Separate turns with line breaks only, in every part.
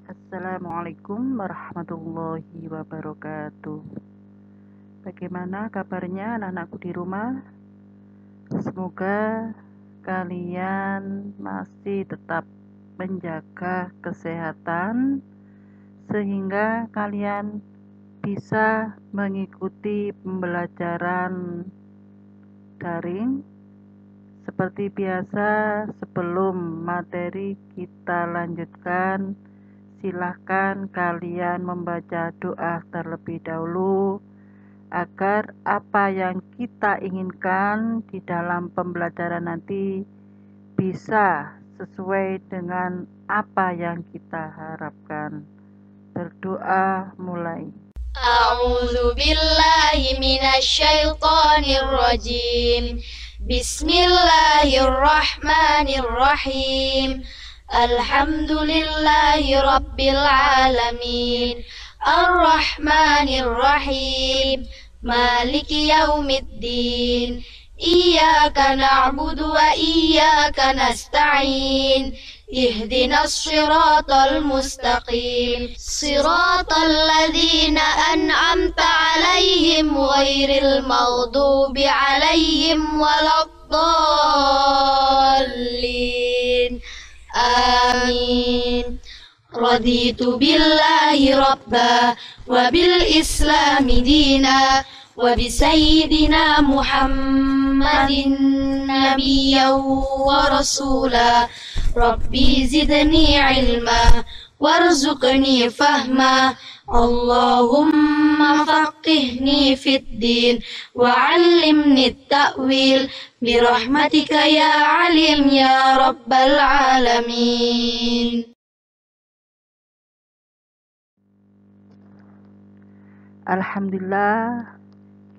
Assalamualaikum warahmatullahi wabarakatuh. Bagaimana kabarnya anak-anakku di rumah? Semoga kalian masih tetap menjaga kesehatan sehingga kalian bisa mengikuti pembelajaran daring. Seperti biasa, sebelum materi kita lanjutkan, silahkan kalian membaca doa terlebih dahulu agar apa yang kita inginkan di dalam pembelajaran nanti bisa sesuai dengan apa yang kita harapkan. Berdoa mulai.
A'udzu billahi minasyaitonir rajim. Bismillahirrahmanirrahim. Alhamdulillahi rabbil alamin. Ar-Rahmanir Rahim. Maliki yaumiddin. Iyyaka na'budu wa iyyaka nasta'in. اهدنا الصراط المستقيم صراط الذين أنعمت عليهم غير المغضوب عليهم ولا الضالين آمين رضيت بالله ربا وبالإسلام دينا وبسيدنا محمد نبيا ورسولا ربي زدني علما وارزقني فهما اللهم فقهني في الدين وعلمني التأويل برحمتك يا عليم يا رب العالمين.
Alhamdulillah,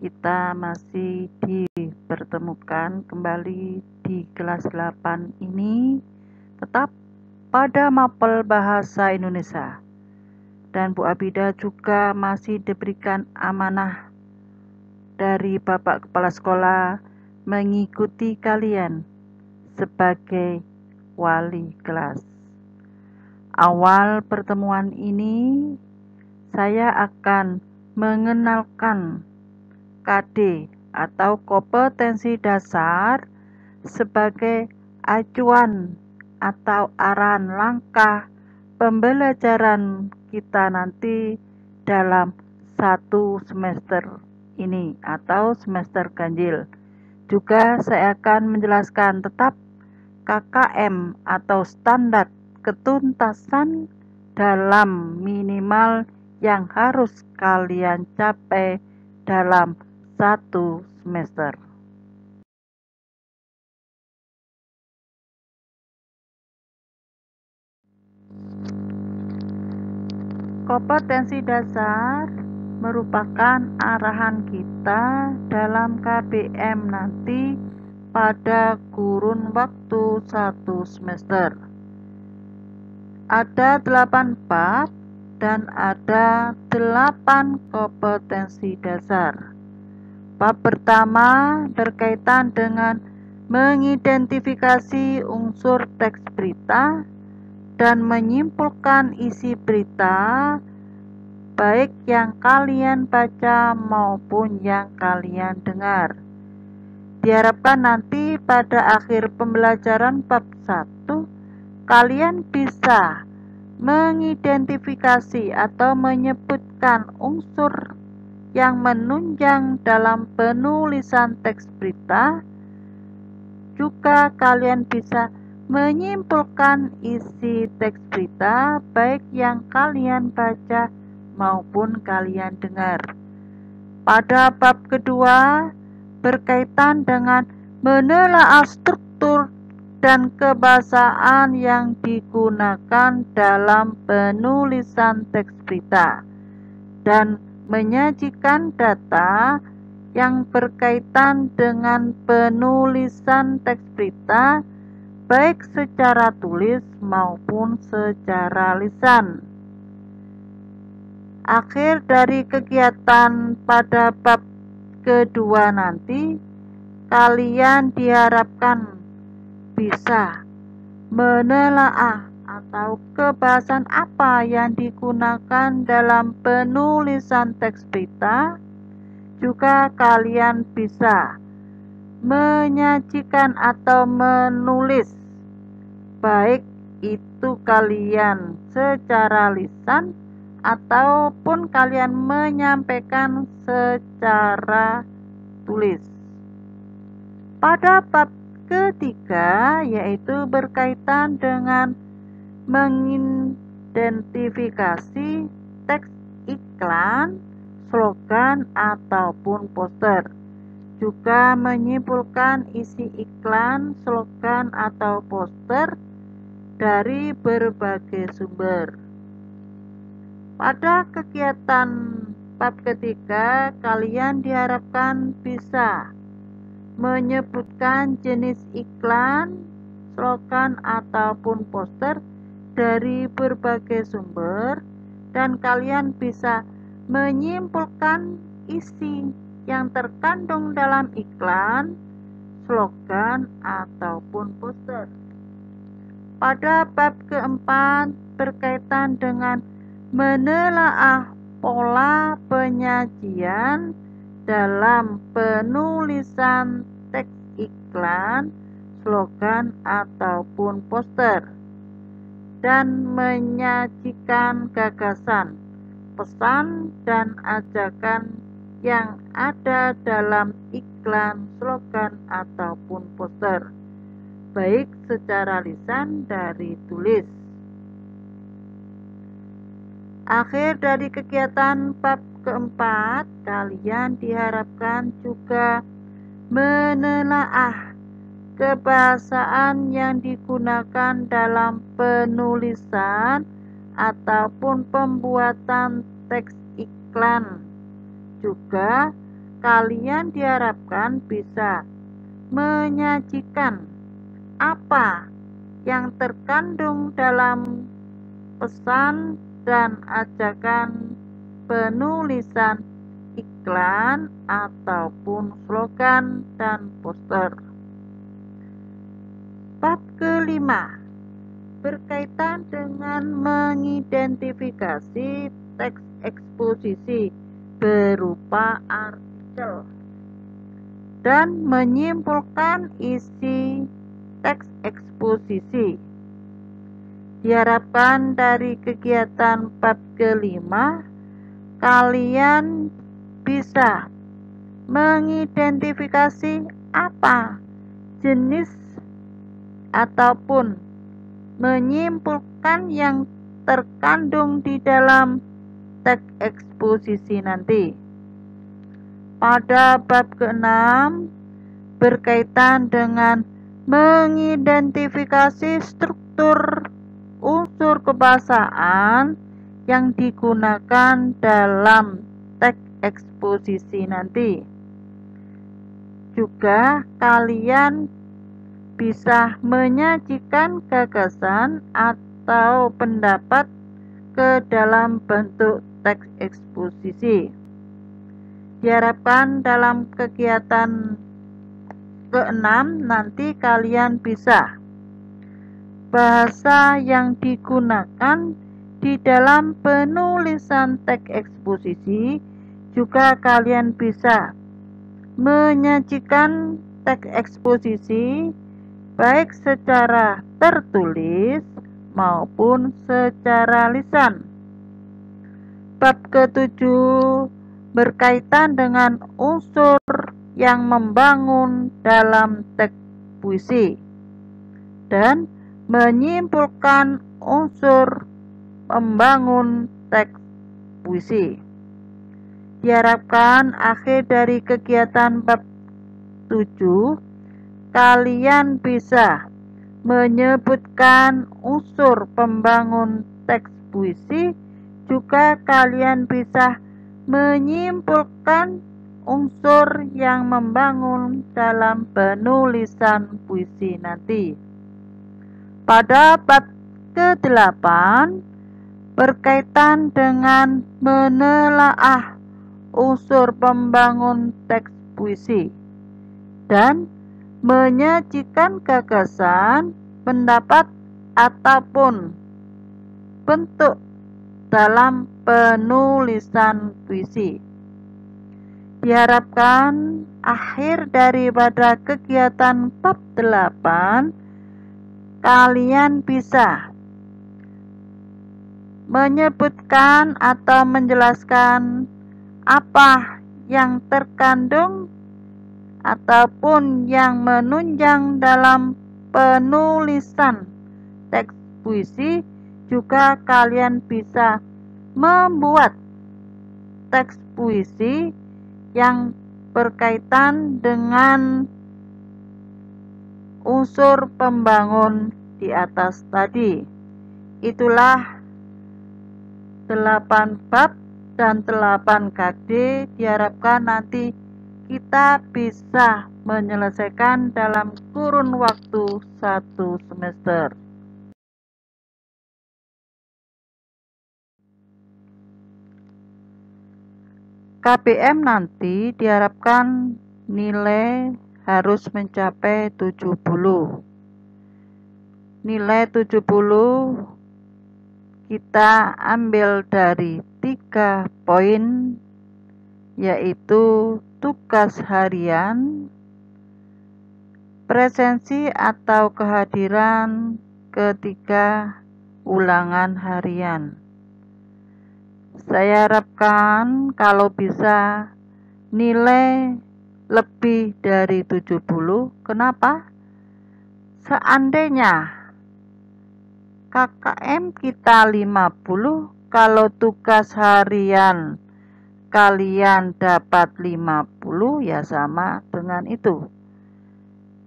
kita masih dipertemukan kembali di kelas 8 ini, tetap pada mapel bahasa Indonesia. Dan Bu Abida juga masih diberikan amanah dari Bapak Kepala Sekolah mengikuti kalian sebagai wali kelas. Awal pertemuan ini, saya akan mengenalkan KD atau kompetensi dasar sebagai acuan atau arahan langkah pembelajaran kita nanti dalam satu semester ini atau semester ganjil. Juga saya akan menjelaskan tetap KKM atau standar ketuntasan dalam minimal yang harus kalian capai dalam satu semester. Kompetensi dasar merupakan arahan kita dalam KBM nanti pada kurun waktu satu semester. Ada 8 bab dan ada 8 kompetensi dasar. Bab pertama berkaitan dengan mengidentifikasi unsur teks berita dan menyimpulkan isi berita, baik yang kalian baca maupun yang kalian dengar. Diharapkan nanti pada akhir pembelajaran bab 1, kalian bisa mengidentifikasi atau menyebutkan unsur yang menunjang dalam penulisan teks berita. Juga kalian bisa menyimpulkan isi teks berita baik yang kalian baca maupun kalian dengar. Pada bab kedua berkaitan dengan menelaah struktur dan kebahasaan yang digunakan dalam penulisan teks berita dan menyajikan data yang berkaitan dengan penulisan teks berita baik secara tulis maupun secara lisan. Akhir dari kegiatan pada bab kedua nanti, kalian diharapkan bisa menelaah atau kebahasan apa yang digunakan dalam penulisan teks berita. Juga kalian bisa menyajikan atau menulis, baik itu kalian secara lisan ataupun kalian menyampaikan secara tulis. Pada bab ketiga, yaitu berkaitan dengan mengidentifikasi teks iklan, slogan, ataupun poster. Juga menyimpulkan isi iklan, slogan, atau poster dari berbagai sumber. Pada kegiatan bab ketiga, kalian diharapkan bisa menyebutkan jenis iklan, slogan, ataupun poster dari berbagai sumber, dan kalian bisa menyimpulkan isi yang terkandung dalam iklan, slogan, ataupun poster. Pada bab keempat berkaitan dengan menelaah pola penyajian dalam penulisan teks iklan, slogan, ataupun poster, dan menyajikan gagasan, pesan, dan ajakan yang ada dalam iklan, slogan, ataupun poster, baik secara lisan dari tulis. Akhir dari kegiatan bab keempat, kalian diharapkan juga menelaah kebahasaan yang digunakan dalam penulisan ataupun pembuatan teks iklan. Juga kalian diharapkan bisa menyajikan apa yang terkandung dalam pesan dan ajakan penulisan iklan ataupun slogan dan poster. Bab kelima berkaitan dengan mengidentifikasi teks eksposisi berupa artikel dan menyimpulkan isi teks eksposisi. Diharapkan dari kegiatan bab kelima, kalian bisa mengidentifikasi apa jenis ataupun menyimpulkan yang terkandung di dalam teks eksposisi nanti. Pada bab ke-6 berkaitan dengan mengidentifikasi struktur unsur kebahasaan yang digunakan dalam teks eksposisi nanti. Juga kalian bisa menyajikan gagasan atau pendapat ke dalam bentuk teks eksposisi. Diharapkan dalam kegiatan ke-6 nanti kalian bisa bahasa yang digunakan di dalam penulisan teks eksposisi. Juga kalian bisa menyajikan teks eksposisi baik secara tertulis maupun secara lisan. Bab ke-7 berkaitan dengan unsur yang membangun dalam teks puisi dan menyimpulkan unsur membangun teks puisi. Diharapkan akhir dari kegiatan bab 7, kalian bisa menyebutkan unsur pembangun teks puisi. Juga kalian bisa menyimpulkan unsur yang membangun dalam penulisan puisi nanti. Pada bab ke-8 berkaitan dengan menelaah unsur pembangun teks puisi dan menyajikan gagasan, pendapat, ataupun bentuk dalam penulisan puisi. Diharapkan akhir daripada kegiatan bab 8 kalian bisa menyebutkan atau menjelaskan apa yang terkandung ataupun yang menunjang dalam penulisan teks puisi. Juga kalian bisa membuat teks puisi yang berkaitan dengan unsur pembangun di atas tadi. Itulah 8 bab dan 8 KD. Diharapkan nanti kita bisa menyelesaikan dalam kurun waktu 1 semester. KBM nanti diharapkan nilai harus mencapai 70. Nilai 70 kita ambil dari 3 poin, yaitu tugas harian, presensi atau kehadiran, ketiga ulangan harian. Saya harapkan kalau bisa nilai lebih dari 70. Kenapa? Seandainya KKM kita 50, kalau tugas harian kalian dapat 50, ya sama dengan itu.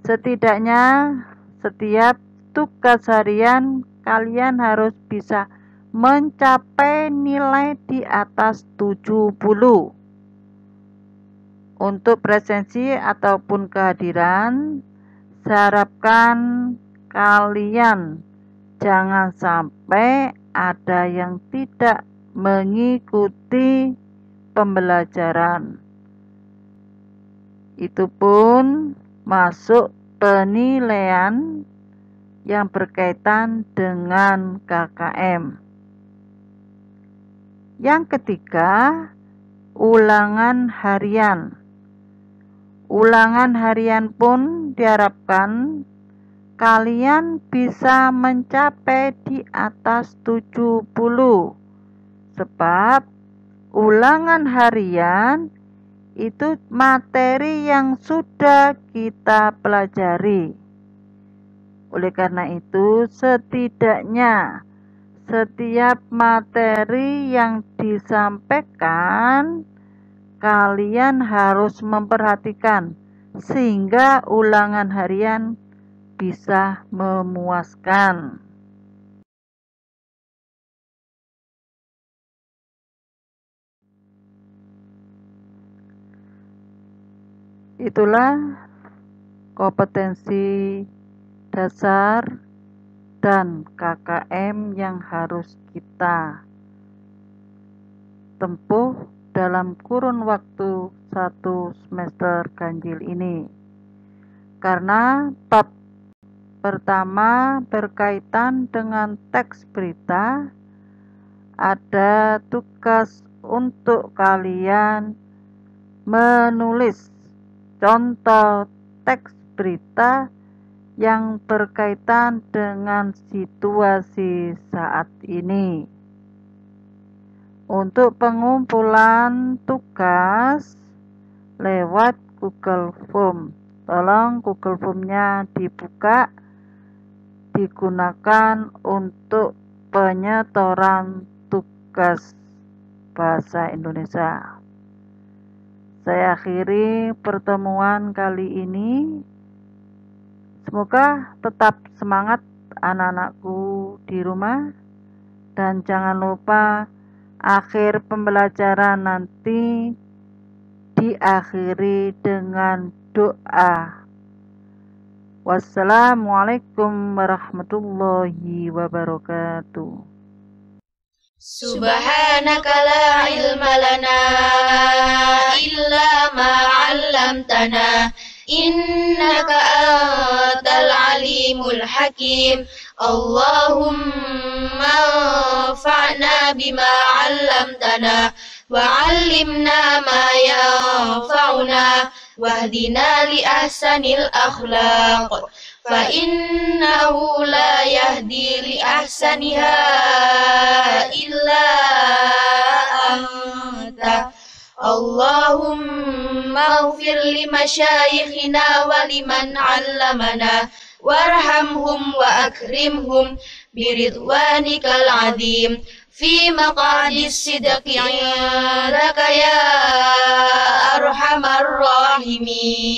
Setidaknya setiap tugas harian kalian harus bisa mencapai nilai di atas 70. Untuk presensi ataupun kehadiran, saya harapkan kalian jangan sampai ada yang tidak mengikuti pembelajaran. Itu pun masuk penilaian yang berkaitan dengan KKM. Yang ketiga, ulangan harian. Ulangan harian pun diharapkan kalian bisa mencapai di atas 70. Sebab ulangan harian itu materi yang sudah kita pelajari. Oleh karena itu, setidaknya setiap materi yang disampaikan kalian harus memperhatikan sehingga ulangan harian bisa memuaskan. Itulah kompetensi dasar dan KKM yang harus kita tempuh dalam kurun waktu 1 semester ganjil ini. Karena bab pertama berkaitan dengan teks berita, ada tugas untuk kalian menulis contoh teks berita yang berkaitan dengan situasi saat ini. Untuk pengumpulan tugas lewat Google Form, tolong Google Form-nya dibuka, digunakan untuk penyetoran tugas bahasa Indonesia. Saya akhiri pertemuan kali ini. Semoga tetap semangat anak-anakku di rumah, dan jangan lupa akhir pembelajaran nanti diakhiri dengan doa. Wassalamualaikum warahmatullahi wabarakatuh.
Subhanaka la ilma lana illa ma 'allamtana إنك أنت العليم الحكيم اللهم انفعنا بما علمتنا وعلمنا ما ينفعنا واهدنا لأحسن الأخلاق فإنه لا يهدي لأحسنها إلا أنت اللهم اغفر لمشايخنا ولمن علمنا وارحمهم وأكرمهم برضوانك العظيم في مقعد الصدق عندك يا أرحم الراحمين.